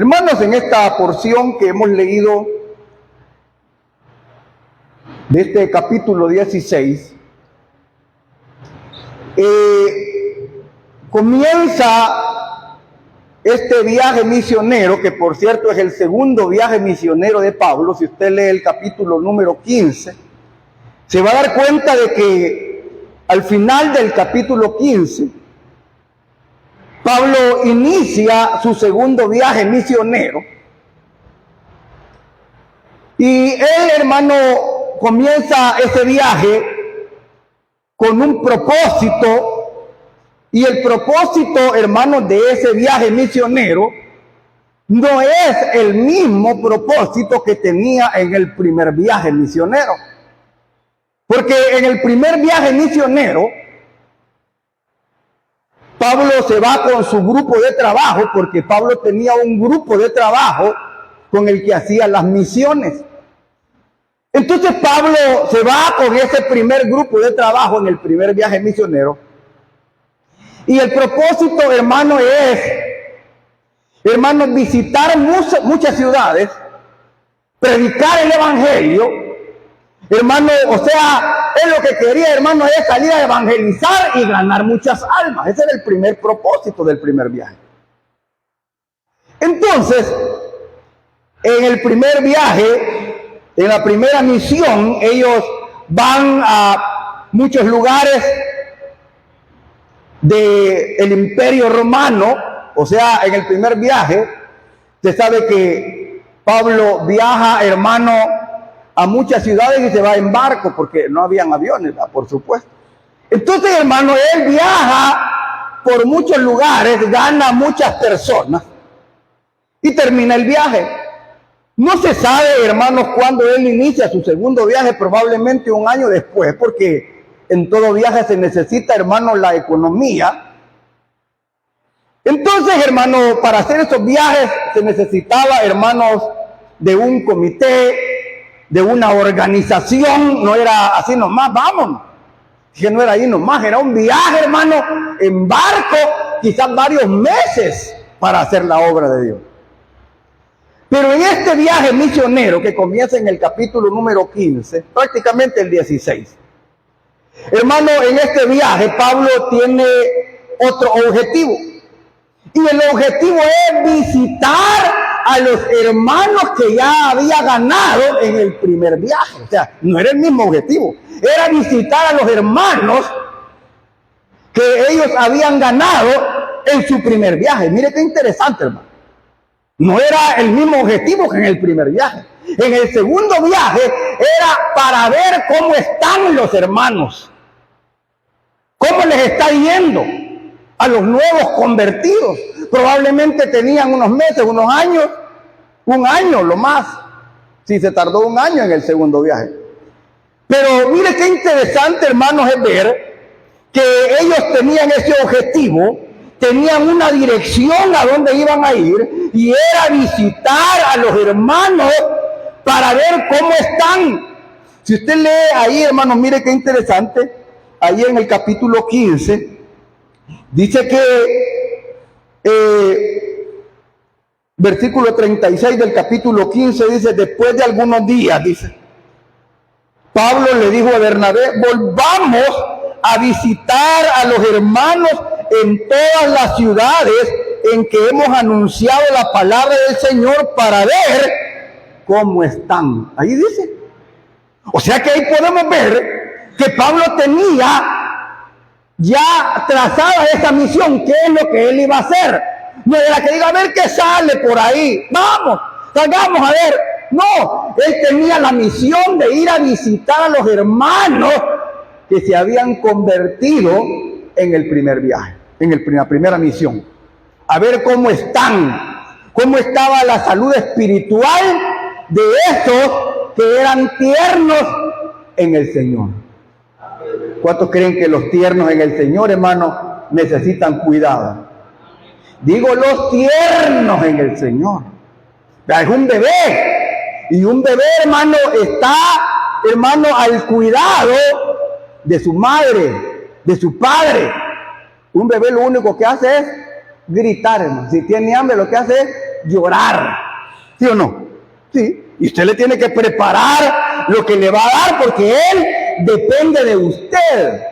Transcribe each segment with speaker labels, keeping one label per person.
Speaker 1: Hermanos, en esta porción que hemos leído de este capítulo 16, comienza este viaje misionero, que por cierto es el segundo viaje misionero de Pablo. Si usted lee el capítulo número 15, se va a dar cuenta de que al final del capítulo 15, Pablo inicia su segundo viaje misionero. Y él, hermano, comienza ese viaje con un propósito. Y el propósito, hermanos, de ese viaje misionero no es el mismo propósito que tenía en el primer viaje misionero. Porque en el primer viaje misionero, Pablo se va con su grupo de trabajo, porque Pablo tenía un grupo de trabajo con el que hacía las misiones. Entonces Pablo se va con ese primer grupo de trabajo en el primer viaje misionero. Y el propósito, hermano, es, hermano, visitar muchas ciudades, predicar el evangelio, hermano. O sea, él lo que quería, hermano, es salir a evangelizar y ganar muchas almas. Ese era el primer propósito del primer viaje. Entonces, en el primer viaje, en la primera misión, ellos van a muchos lugares del Imperio Romano. O sea, en el primer viaje, se sabe que Pablo viaja, hermano, a muchas ciudades y se va en barco, porque no habían aviones, por supuesto. Entonces, hermano, él viaja por muchos lugares, gana muchas personas y termina el viaje. No se sabe, hermanos, cuándo él inicia su segundo viaje, probablemente un año después, porque en todo viaje se necesita, hermano, la economía. Entonces, hermano, para hacer esos viajes se necesitaba, hermanos, de un comité, de una organización. No era así nomás, vámonos. Que no era ahí nomás, era un viaje, hermano, en barco, quizás varios meses para hacer la obra de Dios. Pero en este viaje misionero que comienza en el capítulo número 15, prácticamente el 16, hermano, en este viaje Pablo tiene otro objetivo. Y el objetivo es visitar a los hermanos que ya había ganado en el primer viaje. O sea, no era el mismo objetivo. Era visitar a los hermanos que ellos habían ganado en su primer viaje. Mire qué interesante, hermano. No era el mismo objetivo que en el primer viaje. En el segundo viaje era para ver cómo están los hermanos. Cómo les está yendo a los nuevos convertidos. Probablemente tenían unos meses, unos años, un año lo más, si se tardó un año en el segundo viaje. Pero mire qué interesante, hermanos, es ver que ellos tenían ese objetivo, tenían una dirección a donde iban a ir, y era visitar a los hermanos para ver cómo están. Si usted lee ahí, hermanos, mire qué interesante, ahí en el capítulo 15, dice que versículo 36 del capítulo 15 dice: después de algunos días, dice, Pablo le dijo a Bernabé: volvamos a visitar a los hermanos en todas las ciudades en que hemos anunciado la palabra del Señor, para ver cómo están. Ahí dice. O sea que ahí podemos ver que Pablo tenía ya trazada esa misión. ¿Qué es lo que él iba a hacer? No era que diga, a ver qué sale por ahí, vamos, salgamos a ver. No, él tenía la misión de ir a visitar a los hermanos que se habían convertido en el primer viaje, en la primera misión. A ver cómo están, cómo estaba la salud espiritual de esos que eran tiernos en el Señor. ¿Cuántos creen que los tiernos en el Señor, hermano, necesitan cuidado? Digo, los tiernos en el Señor. Es un bebé. Y un bebé, hermano, está, hermano, al cuidado de su madre, de su padre. Un bebé lo único que hace es gritar, hermano. Si tiene hambre, lo que hace es llorar. ¿Sí o no? Sí. Y usted le tiene que preparar lo que le va a dar porque Él depende de usted.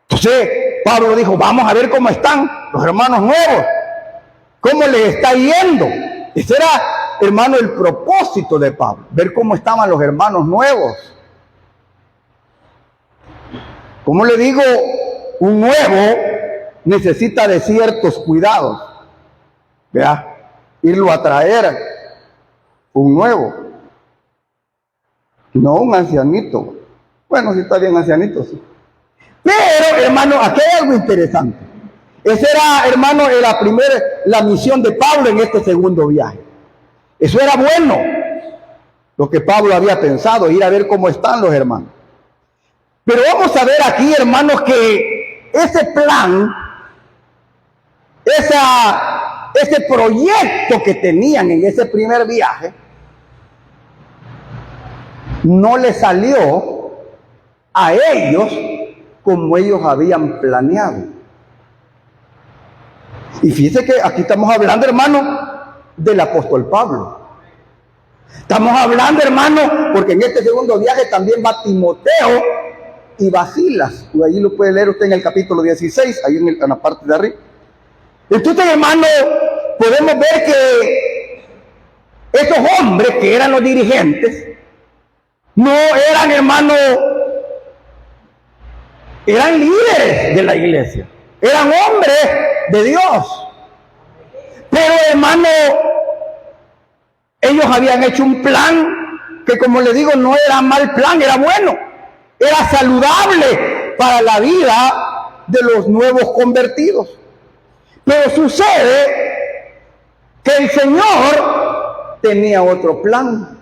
Speaker 1: Entonces, Pablo dijo, vamos a ver cómo están los hermanos nuevos. ¿Cómo les está yendo? Ese era, hermano, el propósito de Pablo. Ver cómo estaban los hermanos nuevos. Como le digo, un nuevo necesita de ciertos cuidados. Vea, irlo a traer un nuevo. No un ancianito. Bueno, si está bien ancianito, sí. Pero, hermano, aquí hay algo interesante. Esa era, hermano, la misión de Pablo en este segundo viaje. Eso era bueno, lo que Pablo había pensado, ir a ver cómo están los hermanos. Pero vamos a ver aquí, hermanos, que ese plan, ese proyecto que tenían en ese primer viaje, no le salió a ellos como ellos habían planeado. Y fíjense que aquí estamos hablando, hermano, del apóstol Pablo. Estamos hablando, hermano, porque en este segundo viaje también va Timoteo y va Silas. Y ahí lo puede leer usted en el capítulo 16, ahí en la parte de arriba. Entonces, hermano, podemos ver que esos hombres que eran los dirigentes, no eran, hermano, eran líderes de la iglesia. Eran hombres de Dios. Pero, hermano, ellos habían hecho un plan que, como le digo, no era mal plan, era bueno. Era saludable para la vida de los nuevos convertidos. Pero sucede que el Señor tenía otro plan.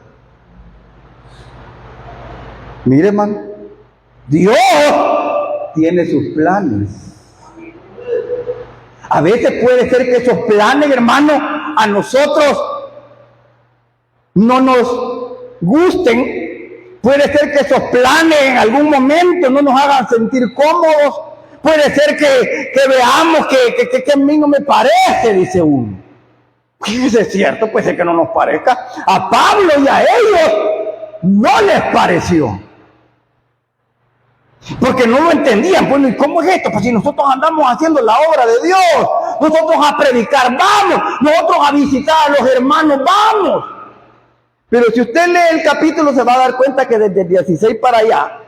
Speaker 1: Mire, hermano, Dios tiene sus planes. A veces puede ser que esos planes, hermano, a nosotros no nos gusten. Puede ser que esos planes en algún momento no nos hagan sentir cómodos. Puede ser que veamos que a mí no me parece, dice uno. Eso es cierto, puede ser que no nos parezca. A Pablo y a ellos no les pareció. Porque no lo entendían. Bueno, ¿y cómo es esto? Pues si nosotros andamos haciendo la obra de Dios, nosotros a predicar vamos, nosotros a visitar a los hermanos vamos. Pero si usted lee el capítulo se va a dar cuenta que desde el 16 para allá,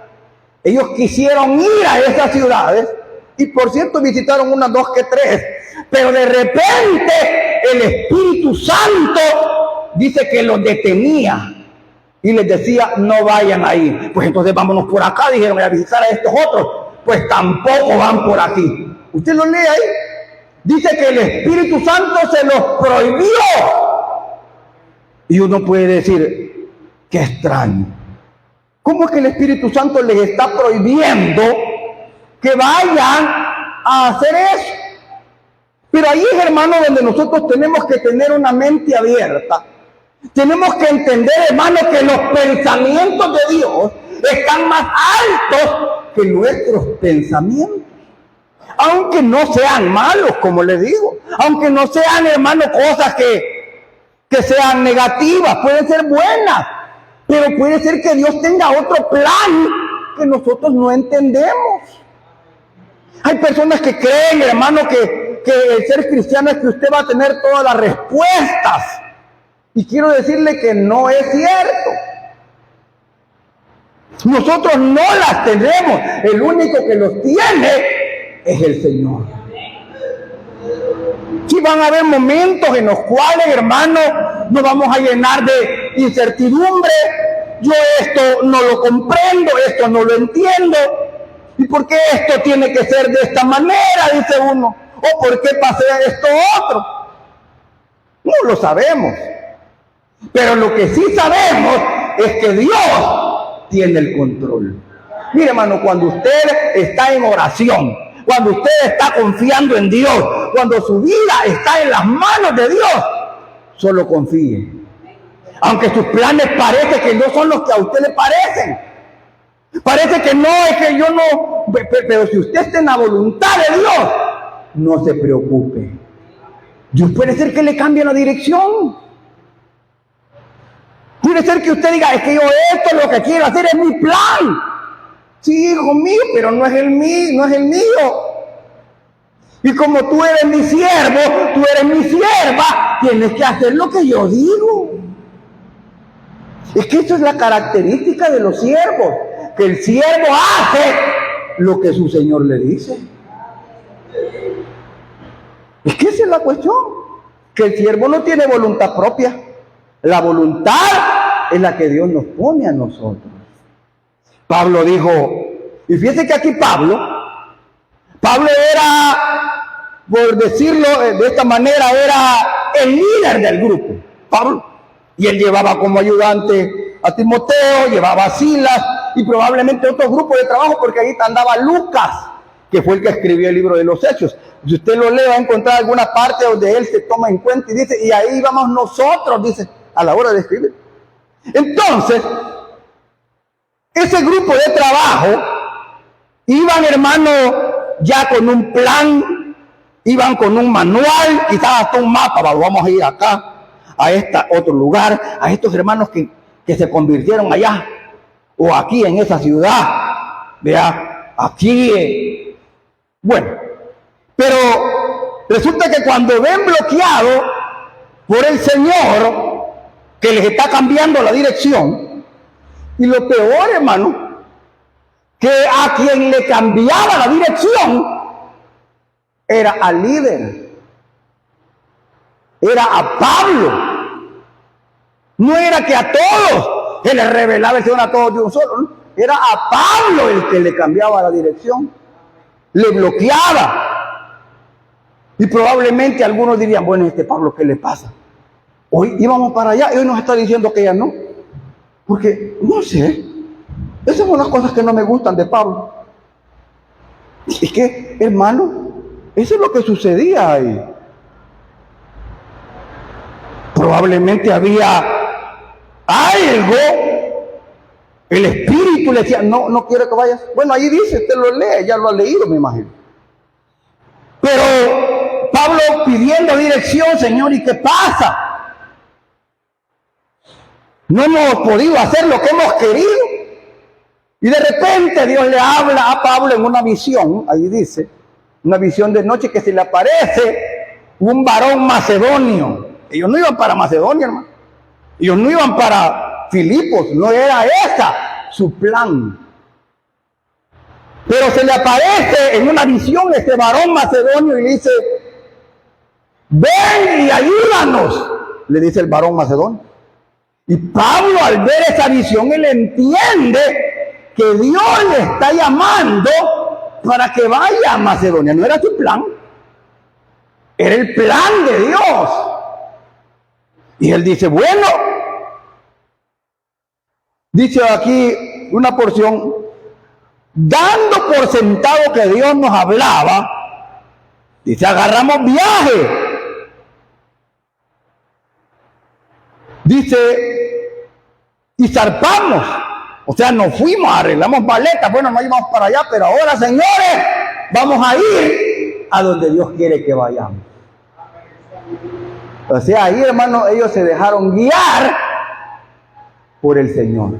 Speaker 1: ellos quisieron ir a esas ciudades, y por cierto visitaron unas 2 que 3, pero de repente el Espíritu Santo dice que los detenía. Y les decía, no vayan ahí. Pues entonces vámonos por acá, dijeron, a visitar a estos otros. Pues tampoco van por aquí. Usted lo lee ahí. Dice que el Espíritu Santo se los prohibió. Y uno puede decir, qué extraño. ¿Cómo es que el Espíritu Santo les está prohibiendo que vayan a hacer eso? Pero ahí es, hermano, donde nosotros tenemos que tener una mente abierta. Tenemos que entender, hermano, que los pensamientos de Dios están más altos que nuestros pensamientos. Aunque no sean malos, como les digo. Aunque no sean, hermano, cosas que sean negativas. Pueden ser buenas. Pero puede ser que Dios tenga otro plan que nosotros no entendemos. Hay personas que creen, hermano, que el ser cristiano es que usted va a tener todas las respuestas. Y quiero decirle que no es cierto. Nosotros no las tenemos. El único que los tiene es el Señor. Sí van a haber momentos en los cuales, hermano, nos vamos a llenar de incertidumbre. Yo esto no lo comprendo, esto no lo entiendo. ¿Y por qué esto tiene que ser de esta manera? Dice uno. ¿O por qué pasa esto otro? No lo sabemos. Pero lo que sí sabemos es que Dios tiene el control. Mire, hermano, cuando usted está en oración, cuando usted está confiando en Dios, cuando su vida está en las manos de Dios, solo confíe. Aunque sus planes parece que no son los que a usted le parecen. Parece que no, es que yo no. Pero si usted está en la voluntad de Dios, no se preocupe. Dios puede ser que le cambie la dirección. Puede ser que usted diga, es que yo esto lo que quiero hacer es mi plan. Sí, hijo mío, pero no es el mío, no es el mío. Y como tú eres mi siervo, tú eres mi sierva, tienes que hacer lo que yo digo. Es que eso es la característica de los siervos, que el siervo hace lo que su señor le dice. Es que esa es la cuestión, que el siervo no tiene voluntad propia. La voluntad es la que Dios nos pone a nosotros. Pablo dijo, y fíjese que aquí Pablo era, por decirlo de esta manera, era el líder del grupo, Pablo. Y él llevaba como ayudante a Timoteo, llevaba a Silas y probablemente otro grupo de trabajo, porque ahí andaba Lucas, que fue el que escribió el libro de los Hechos. Si usted lo lee, va a encontrar alguna parte donde él se toma en cuenta y dice, y ahí vamos nosotros, dice, a la hora de escribir. Entonces, ese grupo de trabajo iban, hermano, ya con un plan, iban con un manual, quizás hasta un mapa. Vamos a ir acá, a este otro lugar, a estos hermanos que se convirtieron allá, o aquí en esa ciudad, vea, aquí. Bueno, pero resulta que cuando ven bloqueado por el Señor, que les está cambiando la dirección, y lo peor, hermano, que a quien le cambiaba la dirección era al líder, era a Pablo. No era que a todos se les revelaba el Señor, a todos de un solo, ¿no? Era a Pablo el que le cambiaba la dirección, le bloqueaba. Y probablemente algunos dirían, bueno, Pablo, ¿qué le pasa? Hoy íbamos para allá y hoy nos está diciendo que ya no. Porque, no sé, esas son las cosas que no me gustan de Pablo. Es que, hermano, eso es lo que sucedía ahí. Probablemente había algo, el Espíritu le decía, no quiero que vayas. Bueno, ahí dice, usted lo lee, ya lo ha leído, me imagino. Pero Pablo pidiendo dirección, Señor, ¿y qué pasa? No hemos podido hacer lo que hemos querido. Y de repente Dios le habla a Pablo en una visión, ahí dice, una visión de noche, que se le aparece un varón macedonio. Ellos no iban para Macedonia, hermano. Ellos no iban para Filipos, no era esa su plan. Pero se le aparece en una visión este varón macedonio y le dice, ven y ayúdanos, le dice el varón macedonio. Y Pablo, al ver esa visión, él entiende que Dios le está llamando para que vaya a Macedonia. No era su plan, era el plan de Dios. Y él dice, bueno, dice aquí una porción, dando por sentado que Dios nos hablaba, dice, agarramos viaje. Dice, y zarpamos. O sea, nos fuimos, arreglamos maletas. Bueno, no íbamos para allá, pero ahora, señores, vamos a ir a donde Dios quiere que vayamos. O sea, ahí, hermano, ellos se dejaron guiar por el Señor.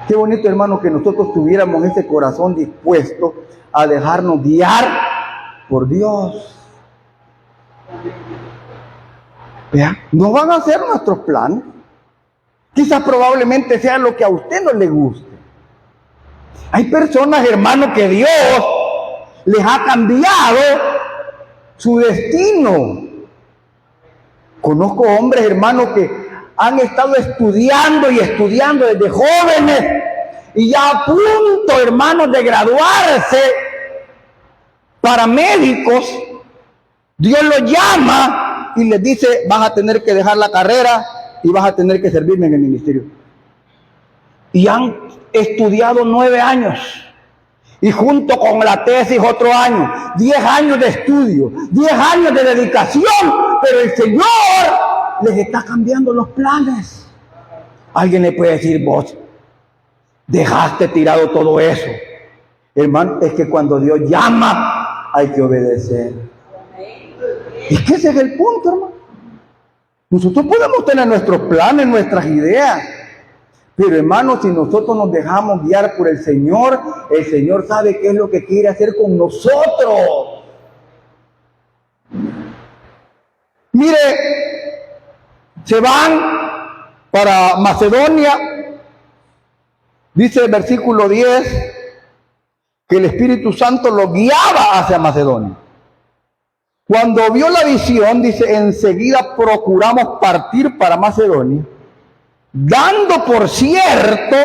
Speaker 1: Qué bonito, hermano, que nosotros tuviéramos ese corazón dispuesto a dejarnos guiar por Dios. Vean, no van a ser nuestros planes. Quizás probablemente sea lo que a usted no le guste. Hay personas, hermano, que Dios les ha cambiado su destino. Conozco hombres, hermanos, que han estado estudiando y estudiando desde jóvenes y ya a punto, hermanos, de graduarse para médicos. Dios los llama y les dice, vas a tener que dejar la carrera y vas a tener que servirme en el ministerio. Y han estudiado 9 años. Y junto con la tesis otro año, 10 años de estudio, 10 años de dedicación, pero el Señor les está cambiando los planes. Alguien le puede decir, vos dejaste tirado todo eso. Hermano, es que cuando Dios llama, hay que obedecer. Es que ese es el punto, hermano. Nosotros podemos tener nuestros planes, nuestras ideas, pero hermano, si nosotros nos dejamos guiar por el Señor sabe qué es lo que quiere hacer con nosotros. Mire, se van para Macedonia. Dice el versículo 10 que el Espíritu Santo los guiaba hacia Macedonia. Cuando vio la visión, dice, enseguida procuramos partir para Macedonia, dando por cierto,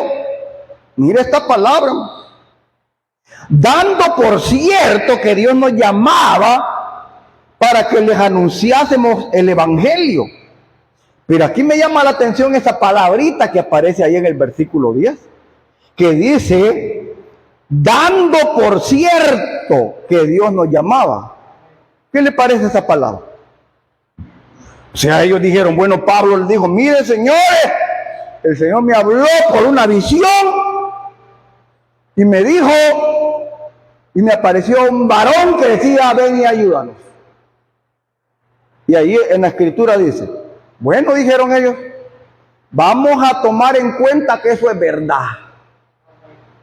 Speaker 1: mire esta palabra, dando por cierto que Dios nos llamaba para que les anunciásemos el Evangelio. Pero aquí me llama la atención esa palabrita que aparece ahí en el versículo 10, que dice, dando por cierto que Dios nos llamaba. ¿Qué le parece esa palabra? O sea, ellos dijeron, bueno, Pablo les dijo, miren señores, el Señor me habló por una visión y me dijo, y me apareció un varón que decía, ven y ayúdanos. Y ahí en la escritura dice, bueno, dijeron ellos, vamos a tomar en cuenta que eso es verdad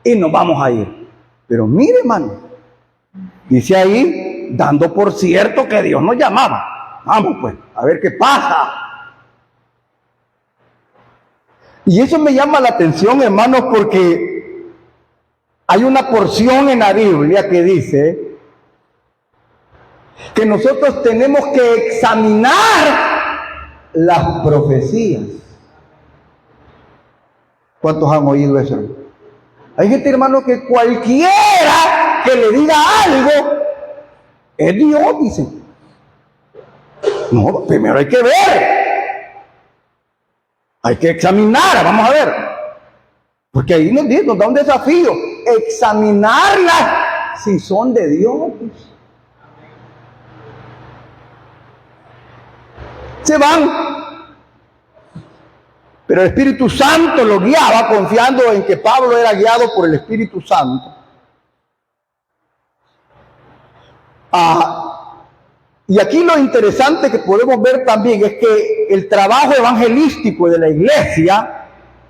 Speaker 1: y nos vamos a ir. Pero mire, hermano, dice ahí, dando por cierto que Dios nos llamaba. Vamos pues, a ver qué pasa. Y eso me llama la atención, hermanos, porque hay una porción en la Biblia que dice que nosotros tenemos que examinar las profecías. ¿Cuántos han oído eso? Hay gente, hermano, que cualquiera que le diga algo es Dios, dice. No, primero hay que ver. Hay que examinar, vamos a ver. Porque ahí nos da un desafío. Examinarlas si son de Dios. Se van. Pero el Espíritu Santo lo guiaba, confiando en que Pablo era guiado por el Espíritu Santo. Y aquí lo interesante que podemos ver también es que el trabajo evangelístico de la iglesia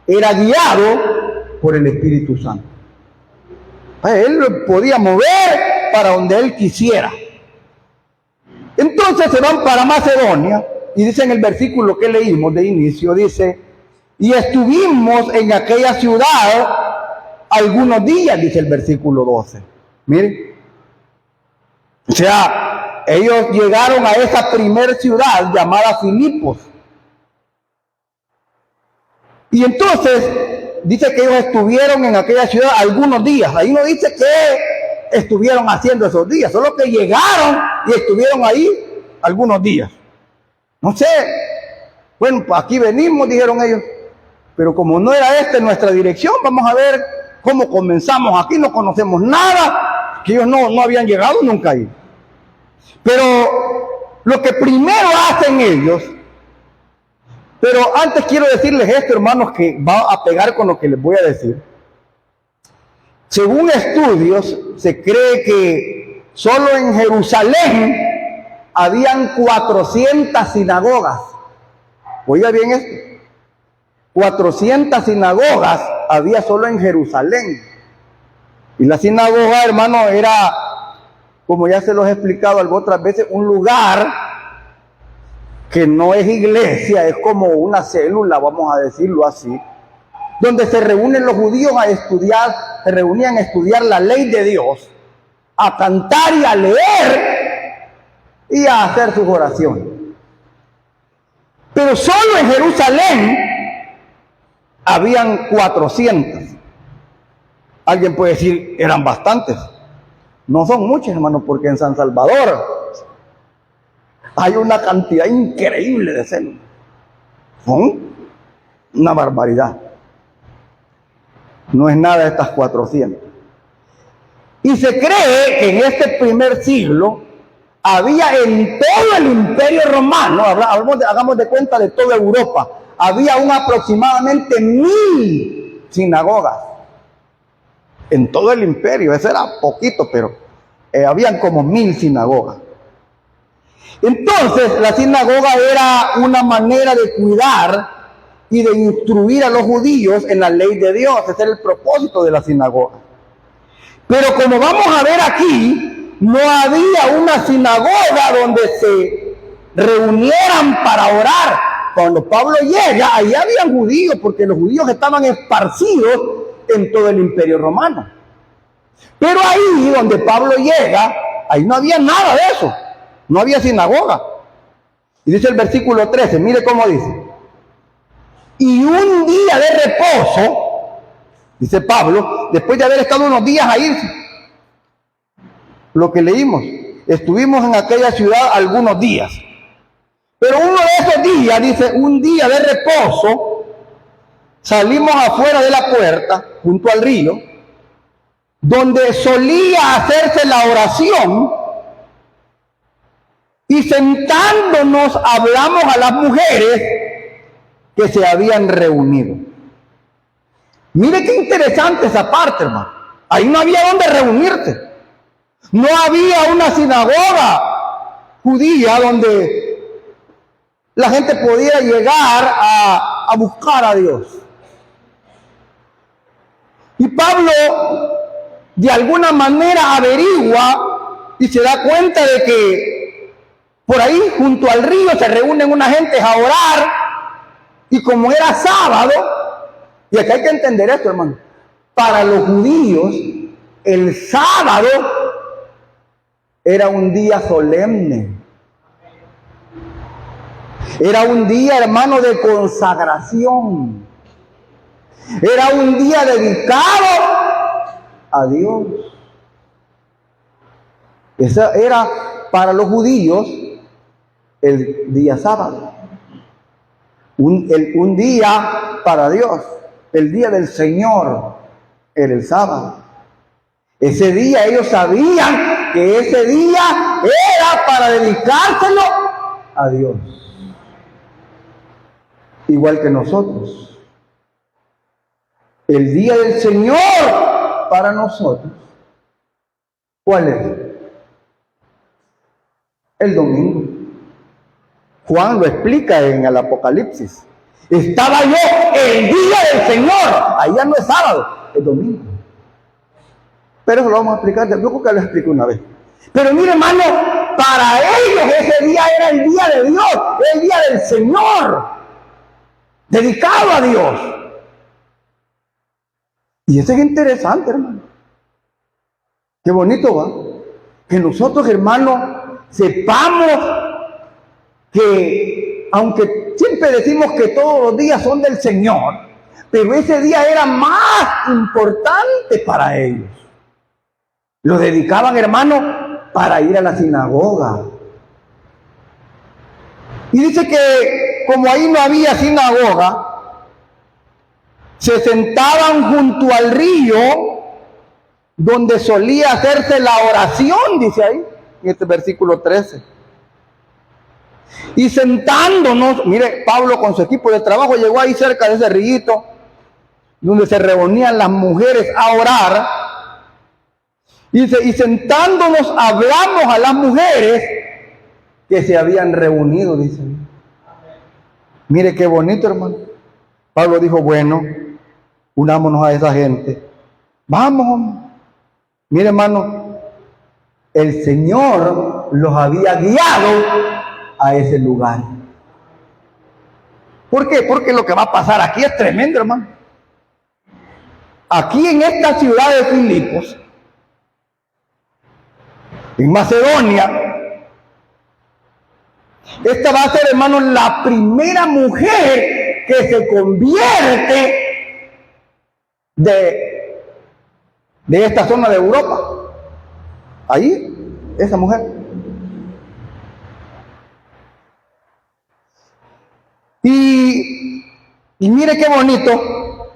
Speaker 1: era guiado por el Espíritu Santo. Él lo podía mover para donde él quisiera. Entonces se van para Macedonia y dice en el versículo que leímos de inicio, dice, y estuvimos en aquella ciudad algunos días, dice el versículo 12. Miren. O sea, ellos llegaron a esa primer ciudad llamada Filipos. Y entonces dice que ellos estuvieron en aquella ciudad algunos días. Ahí no dice qué estuvieron haciendo esos días, solo que llegaron y estuvieron ahí algunos días. No sé, bueno, pues aquí venimos, dijeron ellos, pero como no era esta nuestra dirección, vamos a ver cómo comenzamos aquí, no conocemos nada, que ellos no habían llegado nunca ahí. Pero lo que primero hacen ellos, pero antes quiero decirles esto, hermanos, que va a pegar con lo que les voy a decir. Según estudios, se cree que solo en Jerusalén habían 400 sinagogas. Oiga bien esto. 400 sinagogas había solo en Jerusalén. Y la sinagoga, hermano, era, como ya se los he explicado otras veces, un lugar que no es iglesia, es como una célula, vamos a decirlo así, donde se reúnen los judíos a estudiar, se reunían a estudiar la ley de Dios, a cantar y a leer y a hacer sus oraciones. Pero solo en Jerusalén habían 400. Alguien puede decir, eran bastantes. No son muchos, hermanos, porque en San Salvador hay una cantidad increíble de células. Son una barbaridad. No es nada de estas 400. Y se cree que en este primer siglo había en todo el Imperio Romano, hagamos de cuenta de toda Europa, había aproximadamente 1000 sinagogas. En todo el imperio, eso era poquito, pero habían como 1000 sinagogas. Entonces, la sinagoga era una manera de cuidar y de instruir a los judíos en la ley de Dios. Ese era el propósito de la sinagoga. Pero como vamos a ver aquí, no había una sinagoga donde se reunieran para orar. Cuando Pablo llega, ahí habían judíos, porque los judíos estaban esparcidos en todo el imperio romano. Pero ahí donde Pablo llega, ahí no había nada de eso. No había sinagoga. Y dice el versículo 13, mire cómo dice. Y un día de reposo, dice Pablo, después de haber estado unos días ahí, lo que leímos, estuvimos en aquella ciudad algunos días. Pero uno de esos días, dice, un día de reposo, salimos afuera de la puerta, junto al río, donde solía hacerse la oración, y sentándonos hablamos a las mujeres que se habían reunido. Mire qué interesante esa parte, hermano. Ahí no había donde reunirse. No había una sinagoga judía donde la gente podía llegar a buscar a Dios. Y Pablo de alguna manera averigua y se da cuenta de que por ahí junto al río se reúnen una gente a orar, y como era sábado, y acá hay que entender esto, hermano, para los judíos el sábado era un día solemne. Era un día, hermano, de consagración. Era un día dedicado a Dios. Ese era para los judíos el día sábado. Un día para Dios. El día del Señor era el sábado. Ese día ellos sabían que ese día era para dedicárselo a Dios. Igual que nosotros. El día del Señor para nosotros, ¿cuál es? El domingo. Juan lo explica en el Apocalipsis. Estaba yo el día del Señor. Ahí ya no es sábado, es domingo. Pero eso lo vamos a explicar, yo creo que lo expliqué una vez. Pero mire, hermano, para ellos ese día era el día de Dios, el día del Señor, dedicado a Dios. Y eso es interesante, hermano. Qué bonito va. Que nosotros, hermanos, sepamos que, aunque siempre decimos que todos los días son del Señor, pero ese día era más importante para ellos. Lo dedicaban, hermano, para ir a la sinagoga. Y dice que como ahí no había sinagoga, se sentaban junto al río donde solía hacerse la oración, dice ahí, en este versículo 13. Y sentándonos, mire, Pablo con su equipo de trabajo llegó ahí cerca de ese río donde se reunían las mujeres a orar. Y sentándonos hablamos a las mujeres que se habían reunido, dice. Mire qué bonito, hermano. Pablo dijo, bueno, unámonos a esa gente. Vamos. Mire, hermano, el Señor los había guiado a ese lugar. ¿Por qué? Porque lo que va a pasar aquí es tremendo, hermano. Aquí en esta ciudad de Filipos, en Macedonia, esta va a ser, hermano, la primera mujer que se convierte de esta zona de Europa. Ahí, esa mujer. Y mire qué bonito,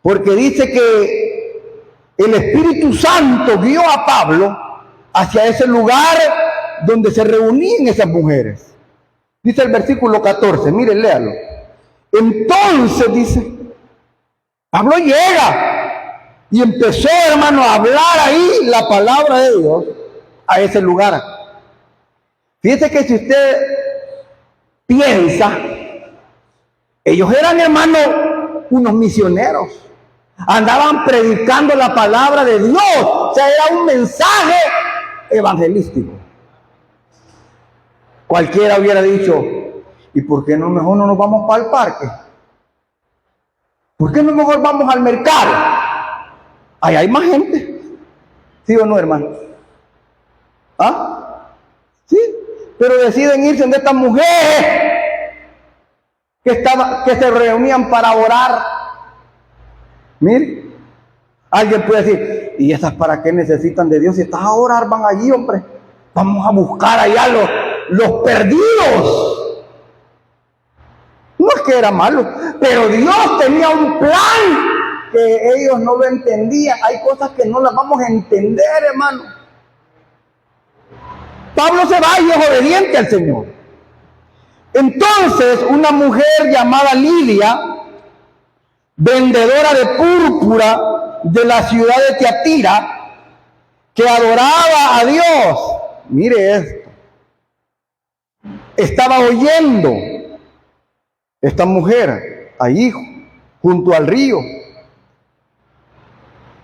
Speaker 1: porque dice que el Espíritu Santo guió a Pablo hacia ese lugar donde se reunían esas mujeres. Dice el versículo 14, mire, léalo. Entonces, dice, Pablo llega y empezó, hermano, a hablar ahí la palabra de Dios a ese lugar. Fíjese que si usted piensa, ellos eran, hermano, unos misioneros. Andaban predicando la palabra de Dios. O sea, era un mensaje evangelístico. Cualquiera hubiera dicho, ¿y por qué no mejor no nos vamos para el parque? ¿Por qué no mejor vamos al mercado? Ahí hay más gente. ¿Sí o no, hermano? ¿Ah? Sí. Pero deciden irse de estas mujeres que se reunían para orar. Mire, alguien puede decir, ¿y esas para qué necesitan de Dios? Si estás a orar, van allí, hombre. Vamos a buscar allá los perdidos. No es que era malo, pero Dios tenía un plan que ellos no lo entendían. Hay cosas que no las vamos a entender, hermano. Pablo se va y es obediente al Señor. Entonces, una mujer llamada Lidia, vendedora de púrpura de la ciudad de Tiatira, que adoraba a Dios, mire esto, estaba oyendo esta mujer ahí junto al río,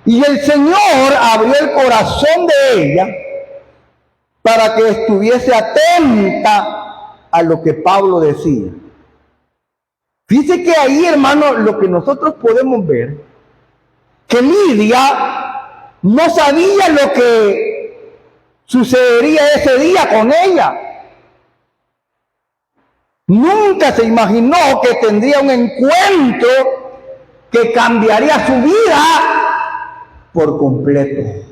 Speaker 1: y el Señor abrió el corazón de ella para que estuviese atenta a lo que Pablo decía. Fíjese que ahí, hermano, lo que nosotros podemos ver, que Lidia no sabía lo que sucedería ese día con ella. Nunca se imaginó que tendría un encuentro que cambiaría su vida por completo.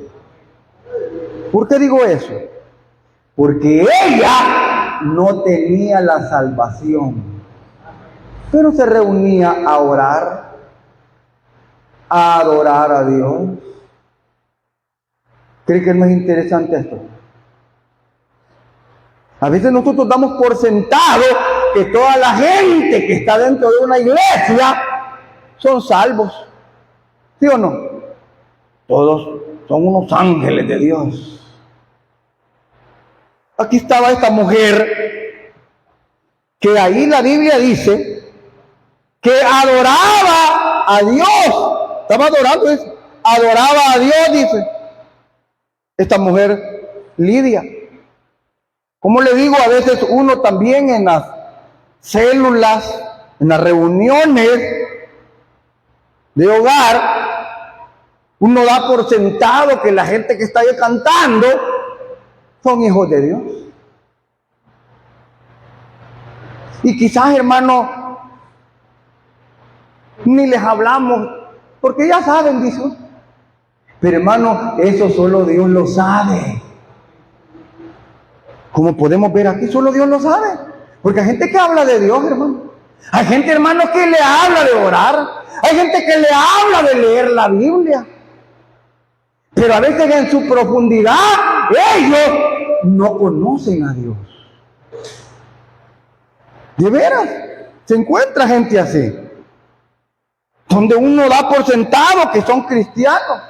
Speaker 1: ¿Por qué digo eso? Porque ella no tenía la salvación, pero se reunía a orar, a adorar a Dios. ¿Cree que no es interesante esto? A veces nosotros damos por sentado que toda la gente que está dentro de una iglesia son salvos. ¿Sí o no? Todos son unos ángeles de Dios. Aquí estaba esta mujer que ahí la Biblia dice que adoraba a Dios. Estaba adorando eso. Adoraba a Dios, dice esta mujer Lidia. Como le digo, a veces uno también en las células, en las reuniones de hogar, uno da por sentado que la gente que está ahí cantando son hijos de Dios. Y quizás, hermano, ni les hablamos, porque ya saben, dice. Pero hermano, eso solo Dios lo sabe. Como podemos ver aquí, solo Dios lo sabe. Porque hay gente que habla de Dios, hermano. Hay gente, hermano, que le habla de orar. Hay gente que le habla de leer la Biblia. Pero a veces en su profundidad, ellos no conocen a Dios. De veras, se encuentra gente así, donde uno da por sentado que son cristianos.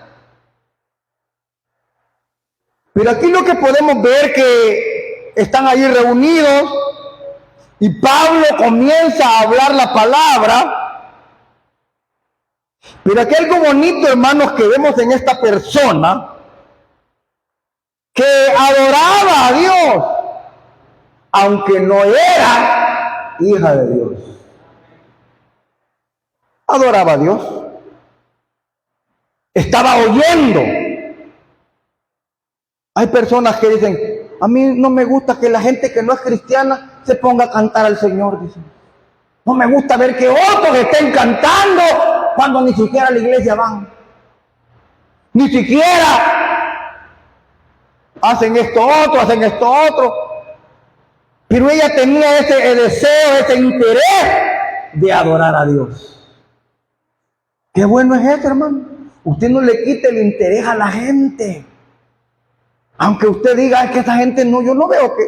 Speaker 1: Pero aquí lo que podemos ver que están ahí reunidos y Pablo comienza a hablar la palabra. Pero aquí algo bonito, hermanos, que vemos en esta persona que adoraba a Dios, aunque no era hija de Dios. Adoraba a Dios. Estaba oyendo. Hay personas que dicen, a mí no me gusta que la gente que no es cristiana se ponga a cantar al Señor, dicen. No me gusta ver que otros estén cantando cuando ni siquiera a la iglesia van. Ni siquiera hacen esto otro. Pero ella tenía ese deseo, ese interés de adorar a Dios. Qué bueno es eso, hermano. Usted no le quite el interés a la gente. Aunque usted diga, es que esa gente no, yo no veo que,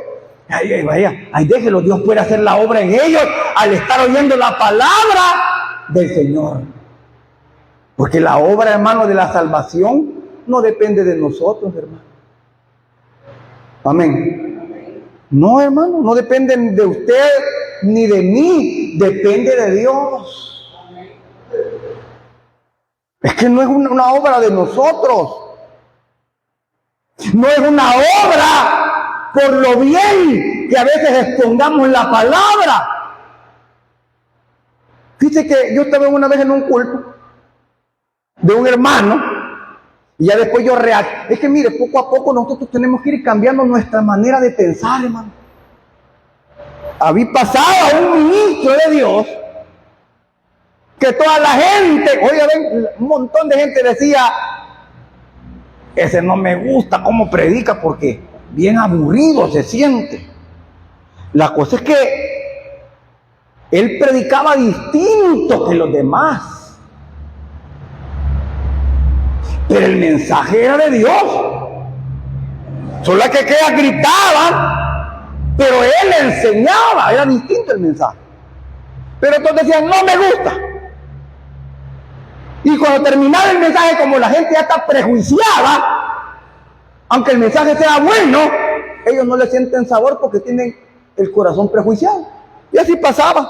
Speaker 1: ay, déjelo, Dios puede hacer la obra en ellos al estar oyendo la palabra del Señor. Porque la obra, hermano, de la salvación, no depende de nosotros, hermano. Amén. No, hermano, no dependen de usted ni de mí, depende de Dios. Es que no es una obra de nosotros. No es una obra por lo bien que a veces expongamos la palabra. Fíjate que yo estaba una vez en un culto de un hermano y ya después yo reaccioné. Es que mire, poco a poco nosotros tenemos que ir cambiando nuestra manera de pensar, hermano. Había pasado a un ministro de Dios que toda la gente, oye, ven, un montón de gente decía, ese no me gusta cómo predica porque bien aburrido se siente. La cosa es que él predicaba distinto que los demás, pero el mensaje era de Dios. Solo que aquellas gritaban, pero él enseñaba, era distinto el mensaje. Pero todos decían, no me gusta. Y cuando terminaba el mensaje, como la gente ya está prejuiciada, aunque el mensaje sea bueno, ellos no le sienten sabor porque tienen el corazón prejuiciado. Y así pasaba.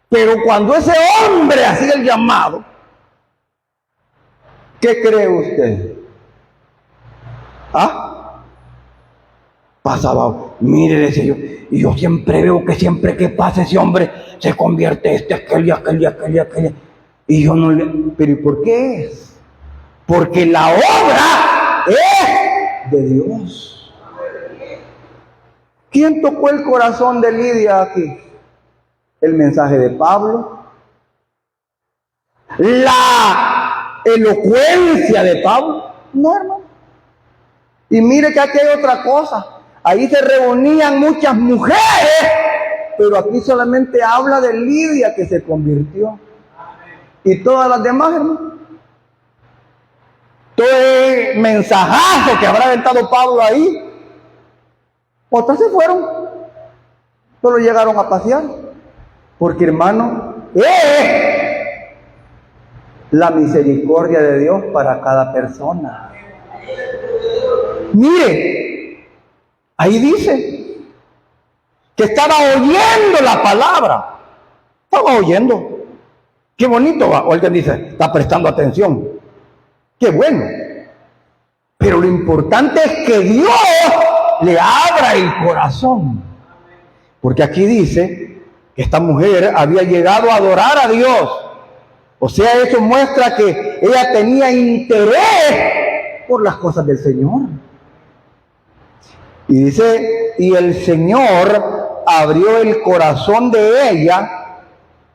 Speaker 1: Pero cuando ese hombre hacía el llamado, ¿qué cree usted? ¿Ah? Pasaba, mire, decía yo, y yo siempre veo que siempre que pasa ese hombre se convierte aquel. Y yo no le... ¿Pero y por qué es? Porque la obra es de Dios. ¿Quién tocó el corazón de Lidia aquí? El mensaje de Pablo. La elocuencia de Pablo. No, hermano. Y mire que aquí hay otra cosa. Ahí se reunían muchas mujeres, pero aquí solamente habla de Lidia que se convirtió. Y todas las demás, hermano. Todo el mensajazo que habrá aventado Pablo ahí. Otras se fueron. Solo llegaron a pasear. Porque, hermano, es la misericordia de Dios para cada persona. Mire, ahí dice que estaba oyendo la palabra. Estaba oyendo. Qué bonito va. O alguien dice, está prestando atención. Qué bueno. Pero lo importante es que Dios le abra el corazón. Porque aquí dice que esta mujer había llegado a adorar a Dios. O sea, eso muestra que ella tenía interés por las cosas del Señor. Y dice, y el Señor abrió el corazón de ella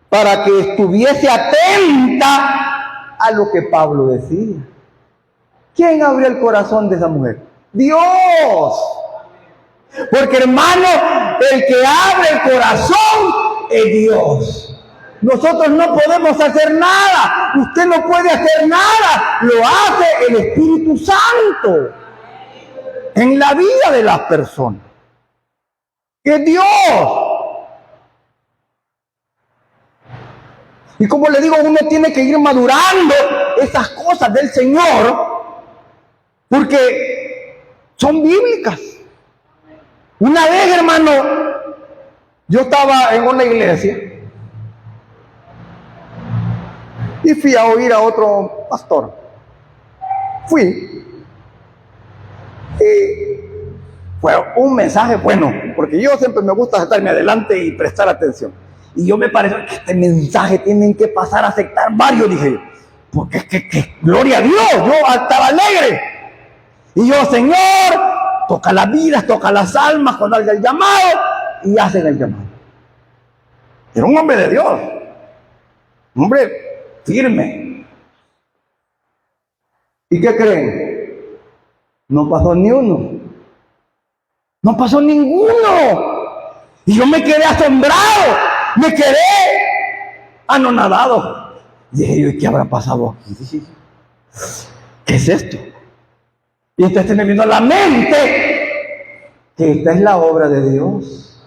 Speaker 1: para que estuviese atenta a lo que Pablo decía. ¿Quién abrió el corazón de esa mujer? Dios. Porque, hermano, el que abre el corazón es Dios. Nosotros no podemos hacer nada. Usted no puede hacer nada. Lo hace el Espíritu Santo en la vida de las personas. Es Dios. Y como le digo, uno tiene que ir madurando esas cosas del Señor, porque son bíblicas. Una vez, hermano, yo estaba en una iglesia y fui a oír a otro pastor. Fui y fue un mensaje bueno, porque yo siempre me gusta estarme adelante y prestar atención. Y yo me pareció que este mensaje tienen que pasar a aceptar varios, dije yo. Porque es que gloria a Dios, yo estaba alegre. Y yo, Señor, toca las vidas, toca las almas cuando haga el llamado, y hacen el llamado. Era un hombre de Dios, un hombre firme. ¿Y qué creen? No pasó ni uno. No pasó ninguno. Y yo me quedé asombrado. Me quedé anonadado. Dije yo, ¿qué habrá pasado aquí? ¿Qué es esto? Y entonces me vino a la mente que esta es la obra de Dios.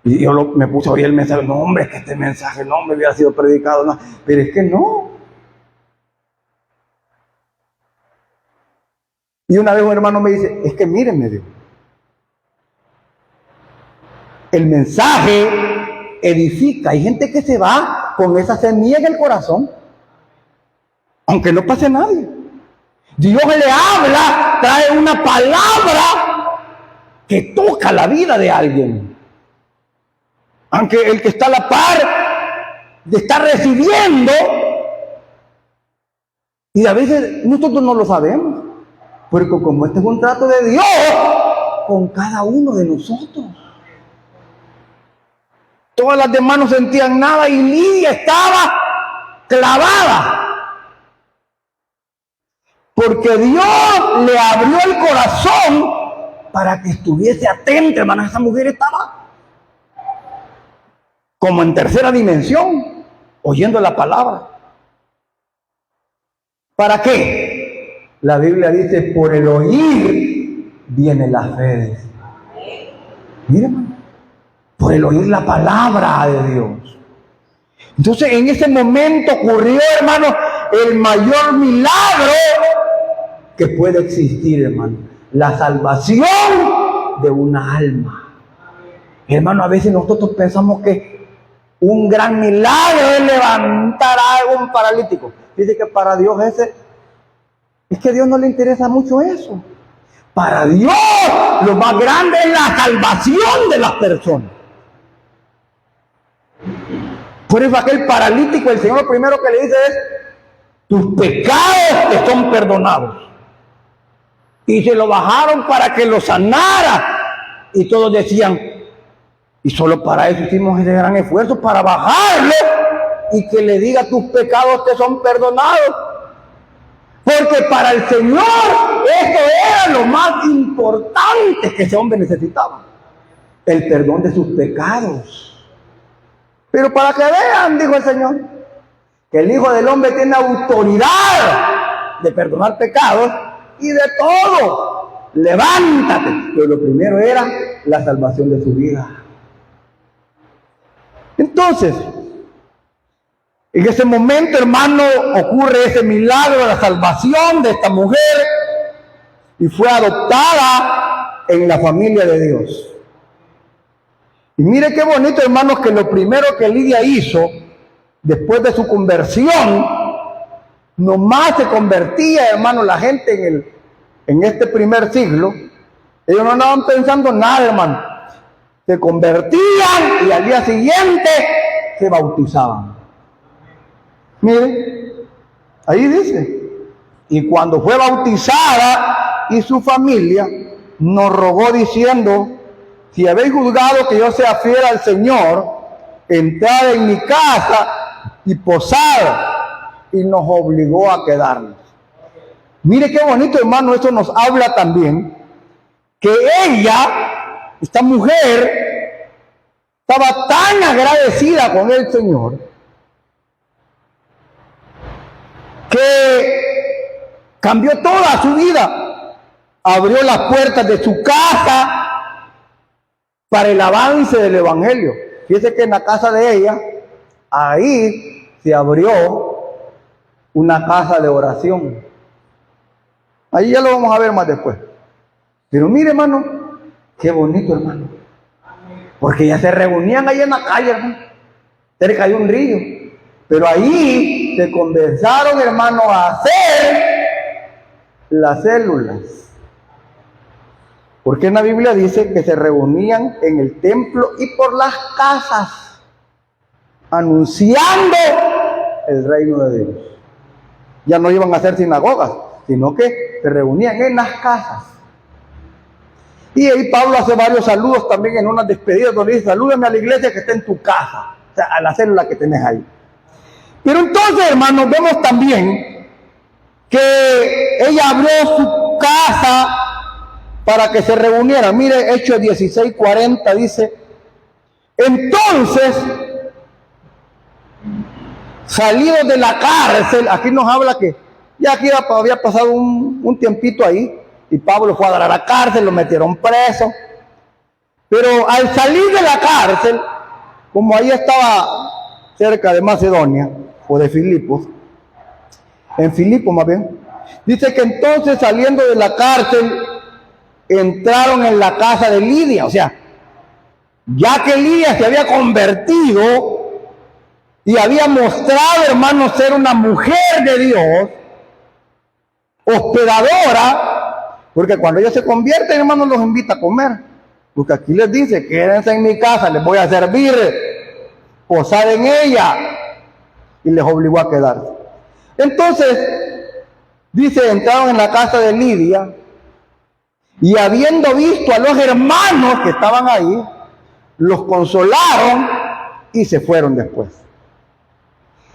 Speaker 1: Y yo me puse a oír el mensaje. No, hombre, es que este mensaje no me había sido predicado. No. Pero es que no. Y una vez un hermano me dice, es que mírenme, Dios, el mensaje edifica. Hay gente que se va con esa semilla en el corazón, aunque no pase nadie. Dios le habla, trae una palabra que toca la vida de alguien. Aunque el que está a la par de estar recibiendo, y a veces nosotros no lo sabemos, porque como este es un trato de Dios con cada uno de nosotros. Todas las demás no sentían nada y Lidia estaba clavada. Porque Dios le abrió el corazón para que estuviese atenta, hermano. Esa mujer estaba como en tercera dimensión, oyendo la palabra. ¿Para qué? La Biblia dice, por el oír viene la fe. Mire, hermano, por el oír la palabra de Dios. Entonces, en ese momento ocurrió, hermano, el mayor milagro que puede existir, hermano. La salvación de una alma. Hermano, a veces nosotros pensamos que un gran milagro es levantar a algún paralítico. Dice que para Dios es que a Dios no le interesa mucho eso. Para Dios lo más grande es la salvación de las personas. Por eso aquel paralítico, el Señor lo primero que le dice es, tus pecados te son perdonados. Y se lo bajaron para que lo sanara. Y todos decían, y solo para eso hicimos ese gran esfuerzo, para bajarlo y que le diga, tus pecados te son perdonados. Porque para el Señor eso era lo más importante que ese hombre necesitaba. El perdón de sus pecados. Pero para que vean, dijo el Señor, que el Hijo del Hombre tiene autoridad de perdonar pecados y de todo. Levántate. Pero lo primero era la salvación de su vida. Entonces, en ese momento, hermano, ocurre ese milagro de la salvación de esta mujer y fue adoptada en la familia de Dios. Y mire qué bonito, hermanos, que lo primero que Lidia hizo después de su conversión, nomás se convertía, hermano, la gente en este primer siglo. Ellos no andaban pensando nada, hermano. Se convertían y al día siguiente se bautizaban. Mire, ahí dice, y cuando fue bautizada y su familia nos rogó diciendo, si habéis juzgado que yo sea fiel al Señor, entrad en mi casa y posad, y nos obligó a quedarnos. Mire qué bonito, hermano, esto nos habla también que ella, esta mujer, estaba tan agradecida con el Señor que cambió toda su vida, abrió las puertas de su casa para el avance del Evangelio. Fíjese que en la casa de ella, ahí se abrió una casa de oración. Ahí ya lo vamos a ver más después. Pero mire, hermano, qué bonito, hermano. Porque ya se reunían ahí en la calle, hermano, cerca de un río. Pero ahí se comenzaron, hermano, a hacer las células. Porque en la Biblia dice que se reunían en el templo y por las casas, anunciando el reino de Dios. Ya no iban a hacer sinagogas, sino que se reunían en las casas. Y ahí Pablo hace varios saludos también en unas despedidas donde dice, salúdame a la iglesia que está en tu casa, o sea, a la célula que tenés ahí. Pero entonces, hermanos, vemos también que ella abrió su casa para que se reunieran. Mire, Hechos 16:40 dice, entonces, salidos de la cárcel, aquí nos habla que ya aquí había pasado un tiempito ahí, y Pablo fue a dar a la cárcel, lo metieron preso, pero al salir de la cárcel, como ahí estaba cerca de Macedonia, o de Filipos, en Filipos más bien, Dice que entonces, saliendo de la cárcel, entraron en la casa de Lidia. O sea, ya que Lidia se había convertido y había mostrado, hermanos, ser una mujer de Dios, hospedadora, porque cuando ellos se convierten, hermanos, los invita a comer. Porque aquí les dice, quédense en mi casa, les voy a servir, posad en ella, y les obligó a quedarse. Entonces, dice, entraron en la casa de Lidia, y habiendo visto a los hermanos que estaban ahí, los consolaron y se fueron después.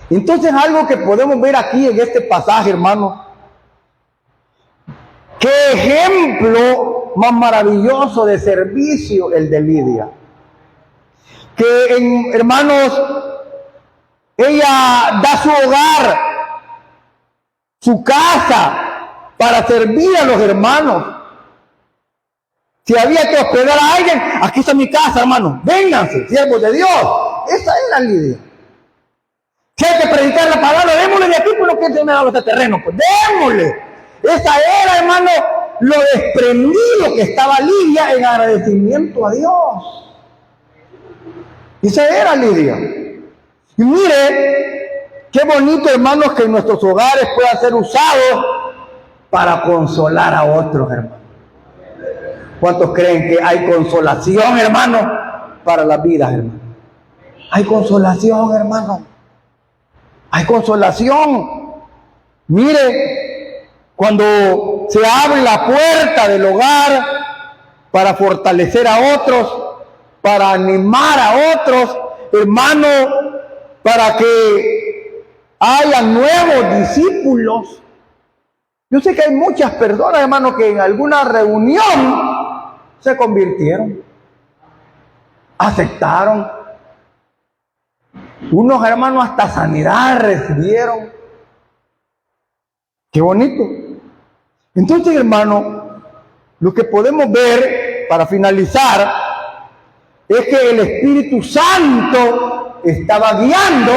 Speaker 1: Entonces, algo que podemos ver aquí en este pasaje, hermanos, qué ejemplo más maravilloso de servicio el de Lidia. Que, hermanos, ella da su hogar, su casa, para servir a los hermanos. Si había que hospedar a alguien, aquí está mi casa, hermano, vénganse, siervos de Dios. Esa era Lidia. Si hay que predicar la palabra, démosle de aquí por lo que se me ha dado este terreno, pues démosle. Esa era, hermano, lo desprendido que estaba Lidia en agradecimiento a Dios. Esa era Lidia. Y mire, qué bonito, hermanos, que nuestros hogares puedan ser usados para consolar a otros, hermanos. ¿Cuántos creen que hay consolación, hermano, para las vidas, hermano? Hay consolación, hermano. Hay consolación. Mire, cuando se abre la puerta del hogar para fortalecer a otros, para animar a otros, hermano, para que haya nuevos discípulos. Yo sé que hay muchas personas, hermano, que en alguna reunión se convirtieron, aceptaron. Unos hermanos hasta sanidad recibieron. Qué bonito. Entonces, hermano, lo que podemos ver para finalizar es que el Espíritu Santo estaba guiando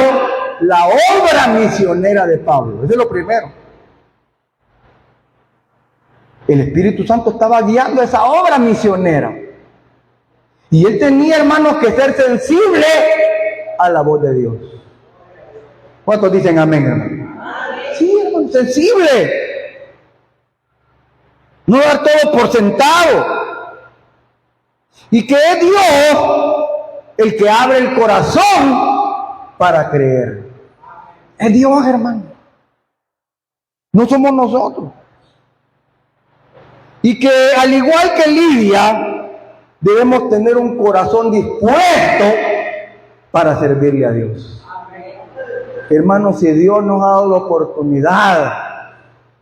Speaker 1: la obra misionera de Pablo. Eso es lo primero. El Espíritu Santo estaba guiando esa obra misionera. Y él tenía, hermanos, que ser sensible a la voz de Dios. ¿Cuántos dicen amén, hermano? Sí, hermano, sensible. No dar todo por sentado. Y que es Dios el que abre el corazón para creer. Es Dios, hermano. No somos nosotros. Y que al igual que Lidia, debemos tener un corazón dispuesto para servirle a Dios. Hermanos, si Dios nos ha dado la oportunidad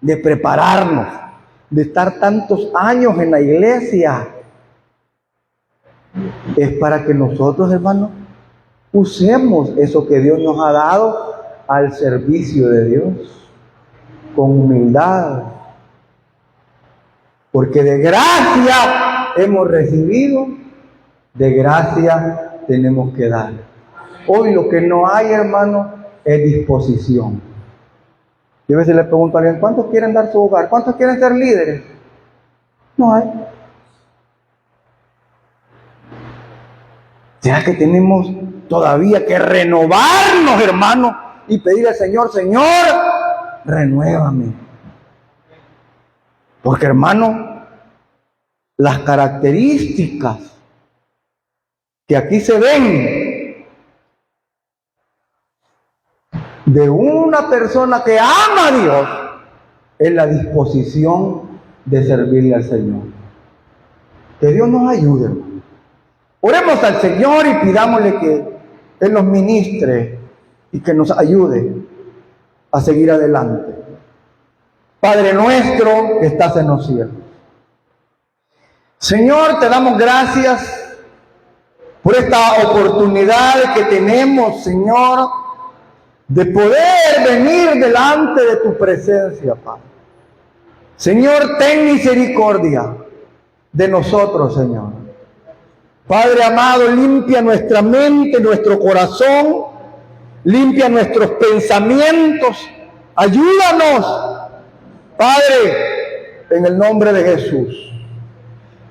Speaker 1: de prepararnos, de estar tantos años en la iglesia, es para que nosotros, hermanos, usemos eso que Dios nos ha dado al servicio de Dios, con humildad. Porque de gracia hemos recibido, de gracia tenemos que dar. Hoy lo que no hay, hermano, es disposición. Yo a veces le pregunto a alguien, ¿cuántos quieren dar su hogar? ¿Cuántos quieren ser líderes? No hay. ¿Será que tenemos todavía que renovarnos, hermano, y pedir al Señor, Señor, renuévame? Porque, hermano, las características que aquí se ven de una persona que ama a Dios es la disposición de servirle al Señor. Que Dios nos ayude, hermano. Oremos al Señor y pidámosle que Él nos ministre y que nos ayude a seguir adelante. Padre nuestro que estás en los cielos. Señor, te damos gracias por esta oportunidad que tenemos, Señor, de poder venir delante de tu presencia, Padre. Señor, ten misericordia de nosotros, Señor. Padre amado, limpia nuestra mente, nuestro corazón, limpia nuestros pensamientos, ayúdanos Padre, en el nombre de Jesús,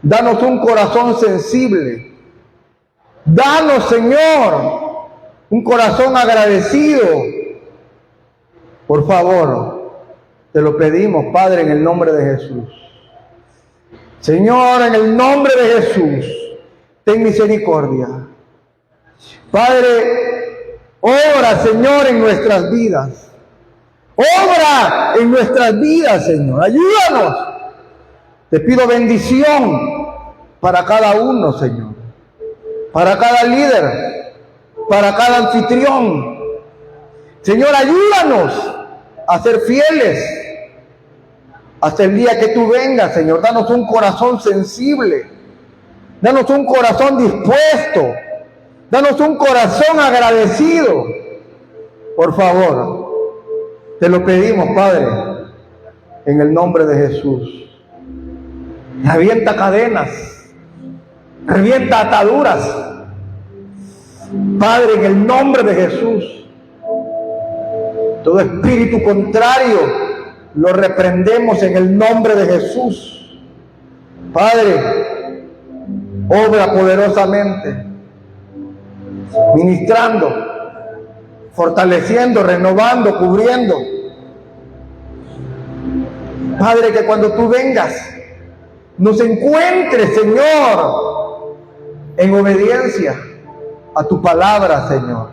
Speaker 1: danos un corazón sensible. Danos, Señor, un corazón agradecido. Por favor, te lo pedimos, Padre, en el nombre de Jesús. Señor, en el nombre de Jesús, ten misericordia. Padre, obra, Señor, en nuestras vidas. Obra en nuestras vidas, Señor. Ayúdanos. Te pido bendición para cada uno, Señor. Para cada líder. Para cada anfitrión. Señor, ayúdanos a ser fieles hasta el día que tú vengas, Señor. Danos un corazón sensible. Danos un corazón dispuesto. Danos un corazón agradecido. Por favor, te lo pedimos, Padre, en el nombre de Jesús. Revienta cadenas. Revienta ataduras. Padre, en el nombre de Jesús. Todo espíritu contrario lo reprendemos en el nombre de Jesús. Padre, obra poderosamente, ministrando, fortaleciendo, renovando, cubriendo. Padre, que cuando tú vengas, nos encuentres, Señor, en obediencia a tu palabra, Señor.